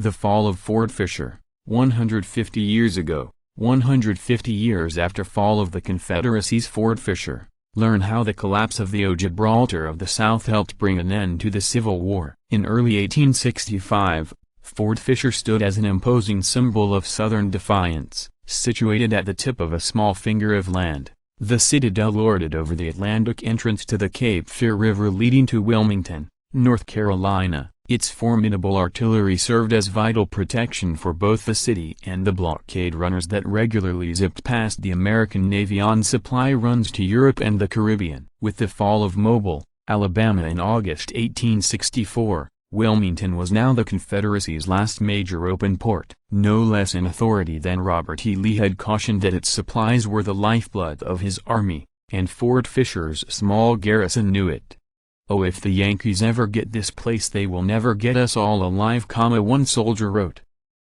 The fall of Fort Fisher, 150 years ago, 150 years after fall of the Confederacy's Fort Fisher. Learn how the collapse of the Gibraltar of the South helped bring an end to the Civil War. In early 1865, Fort Fisher stood as an imposing symbol of Southern defiance. Situated at the tip of a small finger of land, the citadel lorded over the Atlantic entrance to the Cape Fear River leading to Wilmington, North Carolina. Its formidable artillery served as vital protection for both the city and the blockade runners that regularly zipped past the American Navy on supply runs to Europe and the Caribbean. With the fall of Mobile, Alabama in August 1864, Wilmington was now the Confederacy's last major open port. No less an authority than Robert E. Lee had cautioned that its supplies were the lifeblood of his army, and Fort Fisher's small garrison knew it. "Oh, if the Yankees ever get this place they will never get us all alive," one soldier wrote.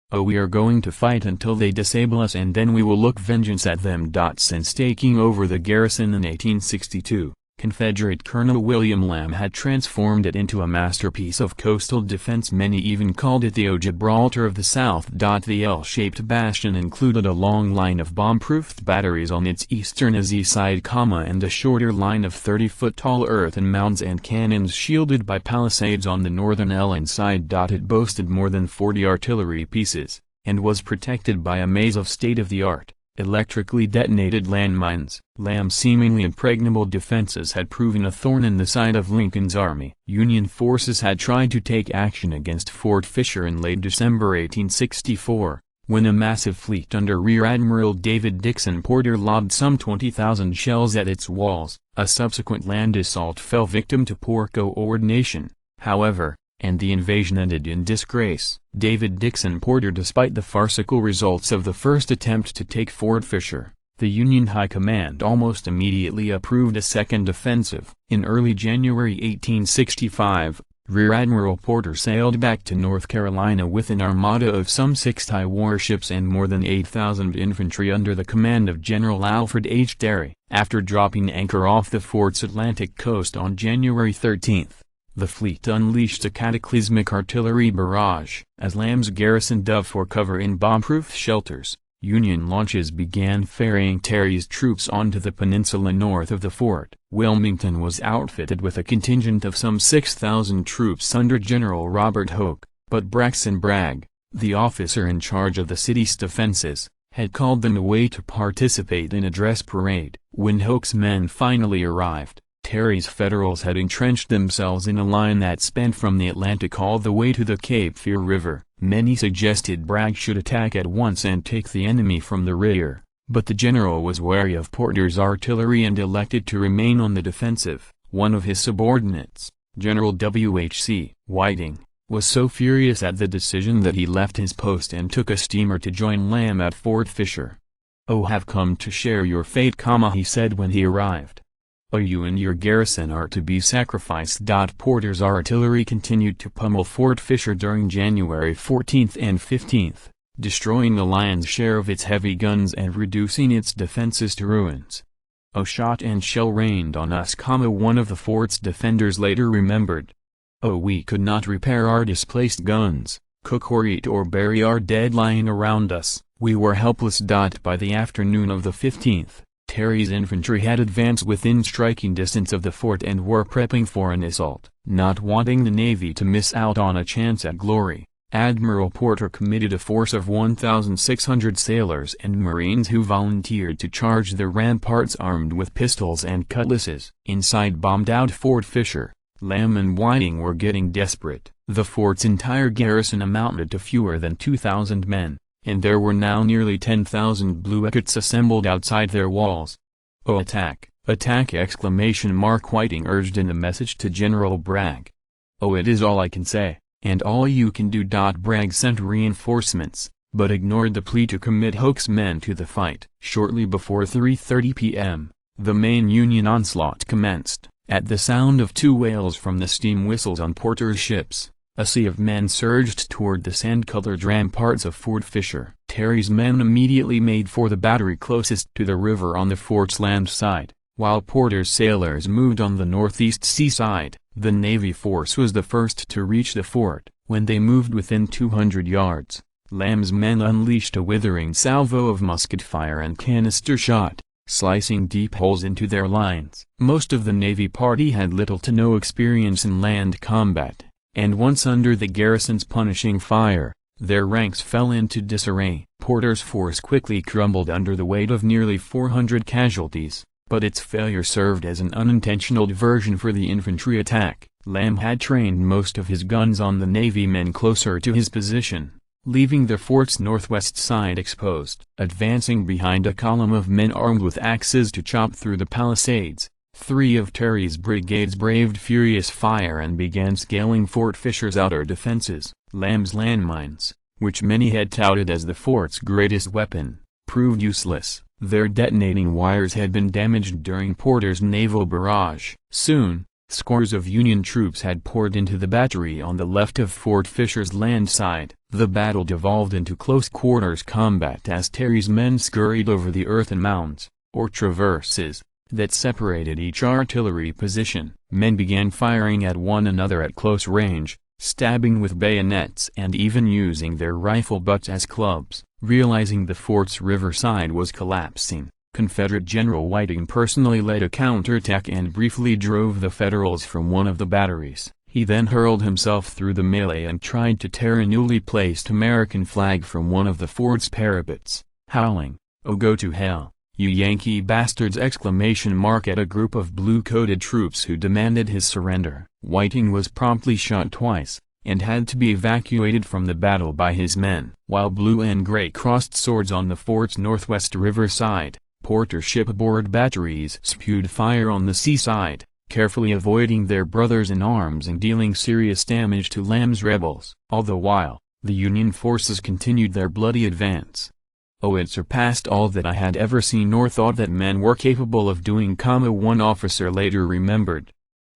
"Oh, we are going to fight until they disable us and then we will look vengeance at them." Since taking over the garrison in 1862, Confederate Colonel William Lamb had transformed it into a masterpiece of coastal defense. Many even called it the Gibraltar of the South. The L-shaped bastion included a long line of bomb-proofed batteries on its eastern and east side, and a shorter line of 30-foot-tall earthen mounds and cannons shielded by palisades on the northern and side. It boasted more than 40 artillery pieces, and was protected by a maze of state-of-the-art, electrically detonated landmines. Lamb's seemingly impregnable defenses had proven a thorn in the side of Lincoln's army. Union forces had tried to take action against Fort Fisher in late December 1864, when a massive fleet under Rear Admiral David Dixon Porter lobbed some 20,000 shells at its walls. A subsequent land assault fell victim to poor coordination, however, and the invasion ended in disgrace. David Dixon Porter. Despite the farcical results of the first attempt to take Fort Fisher, the Union High Command almost immediately approved a second offensive. In early January 1865, Rear Admiral Porter sailed back to North Carolina with an armada of some 60 warships and more than 8,000 infantry under the command of General Alfred H. Terry. After dropping anchor off the fort's Atlantic coast on January 13, the fleet unleashed a cataclysmic artillery barrage. As Lamb's garrison dove for cover in bomb-proof shelters, Union launches began ferrying Terry's troops onto the peninsula north of the fort. Wilmington was outfitted with a contingent of some 6,000 troops under General Robert Hoke, but Braxton Bragg, the officer in charge of the city's defenses, had called them away to participate in a dress parade. When Hoke's men finally arrived, Terry's Federals had entrenched themselves in a line that spanned from the Atlantic all the way to the Cape Fear River. Many suggested Bragg should attack at once and take the enemy from the rear, but the general was wary of Porter's artillery and elected to remain on the defensive. One of his subordinates, General W.H.C. Whiting, was so furious at the decision that he left his post and took a steamer to join Lamb at Fort Fisher. "Oh, have come to share your fate," he said when he arrived. "Oh, you and your garrison are to be sacrificed." Porter's artillery continued to pummel Fort Fisher during January 14 and 15, destroying the lion's share of its heavy guns and reducing its defenses to ruins. "Oh, shot and shell rained on us," one of the fort's defenders later remembered. "Oh, we could not repair our displaced guns, cook or eat or bury our dead lying around us. We were helpless." By the afternoon of the 15th, Terry's infantry had advanced within striking distance of the fort and were prepping for an assault. Not wanting the Navy to miss out on a chance at glory, Admiral Porter committed a force of 1,600 sailors and Marines who volunteered to charge the ramparts armed with pistols and cutlasses. Inside bombed-out Fort Fisher, Lamb and Whiting were getting desperate. The fort's entire garrison amounted to fewer than 2,000 men, and there were now nearly 10,000 bluecoats assembled outside their walls. "Oh, attack, attack!" Whiting urged in a message to General Bragg. "Oh, it is all I can say, and all you can do." Bragg sent reinforcements, but ignored the plea to commit Hoke's men to the fight. Shortly before 3:30 p.m., the main Union onslaught commenced. At the sound of two wails from the steam whistles on Porter's ships, a sea of men surged toward the sand-colored ramparts of Fort Fisher. Terry's men immediately made for the battery closest to the river on the fort's land side, while Porter's sailors moved on the northeast seaside. The Navy force was the first to reach the fort, When they moved within 200 yards, Lamb's men unleashed a withering salvo of musket fire and canister shot, slicing deep holes into their lines. Most of the Navy party had little to no experience in land combat, and once under the garrison's punishing fire, their ranks fell into disarray. Porter's force quickly crumbled under the weight of nearly 400 casualties, but its failure served as an unintentional diversion for the infantry attack. Lamb had trained most of his guns on the Navy men closer to his position, leaving the fort's northwest side exposed. Advancing behind a column of men armed with axes to chop through the palisades, 3 of Terry's brigades braved furious fire and began scaling Fort Fisher's outer defenses. Lamb's landmines, which many had touted as the fort's greatest weapon, proved useless. Their detonating wires had been damaged during Porter's naval barrage. Soon, scores of Union troops had poured into the battery on the left of Fort Fisher's land side. The battle devolved into close-quarters combat as Terry's men scurried over the earthen mounds, or traverses, that separated each artillery position. Men began firing at one another at close range, stabbing with bayonets and even using their rifle butts as clubs. Realizing the fort's riverside was collapsing, Confederate General Whiting personally led a counterattack and briefly drove the Federals from one of the batteries. He then hurled himself through the melee and tried to tear a newly placed American flag from one of the fort's parapets, howling, "Oh, go to hell, you Yankee bastards!" at a group of blue-coated troops who demanded his surrender. Whiting was promptly shot twice, and had to be evacuated from the battle by his men. While blue and gray crossed swords on the fort's northwest riverside, Porter's shipboard batteries spewed fire on the seaside, carefully avoiding their brothers in arms and dealing serious damage to Lamb's rebels. All the while, the Union forces continued their bloody advance. "Oh, it surpassed all that I had ever seen or thought that men were capable of doing," one officer later remembered.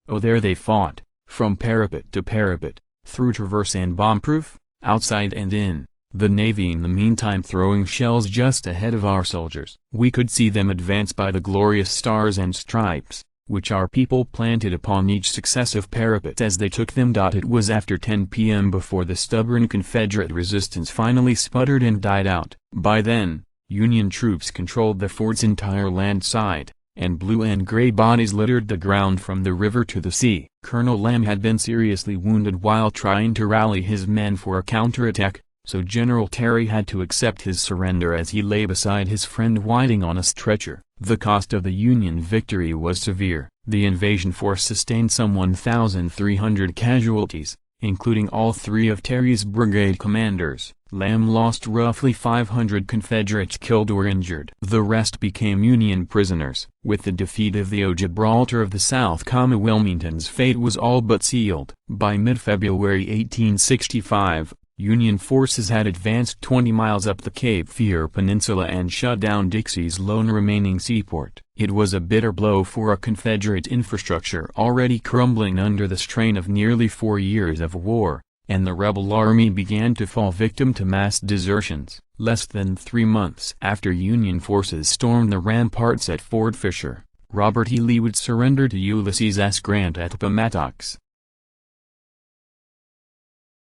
"Oh, there they fought, from parapet to parapet, through traverse and bomb-proof, outside and in, the Navy in the meantime throwing shells just ahead of our soldiers. We could see them advance by the glorious stars and stripes, which our people planted upon each successive parapet as they took them." It was after 10 p.m. before the stubborn Confederate resistance finally sputtered and died out. By then, Union troops controlled the fort's entire land side, and blue and gray bodies littered the ground from the river to the sea. Colonel Lamb had been seriously wounded while trying to rally his men for a counterattack, so General Terry had to accept his surrender as he lay beside his friend Whiting on a stretcher. The cost of the Union victory was severe. The invasion force sustained some 1,300 casualties, including all 3 of Terry's brigade commanders. Lamb lost roughly 500 Confederates killed or injured. The rest became Union prisoners. With the defeat of the Gibraltar of the South, Wilmington's fate was all but sealed. By mid-February 1865, Union forces had advanced 20 miles up the Cape Fear Peninsula and shut down Dixie's lone remaining seaport. It was a bitter blow for a Confederate infrastructure already crumbling under the strain of nearly 4 years of war, and the rebel army began to fall victim to mass desertions. Less than 3 months after Union forces stormed the ramparts at Fort Fisher, Robert E. Lee would surrender to Ulysses S. Grant at Appomattox.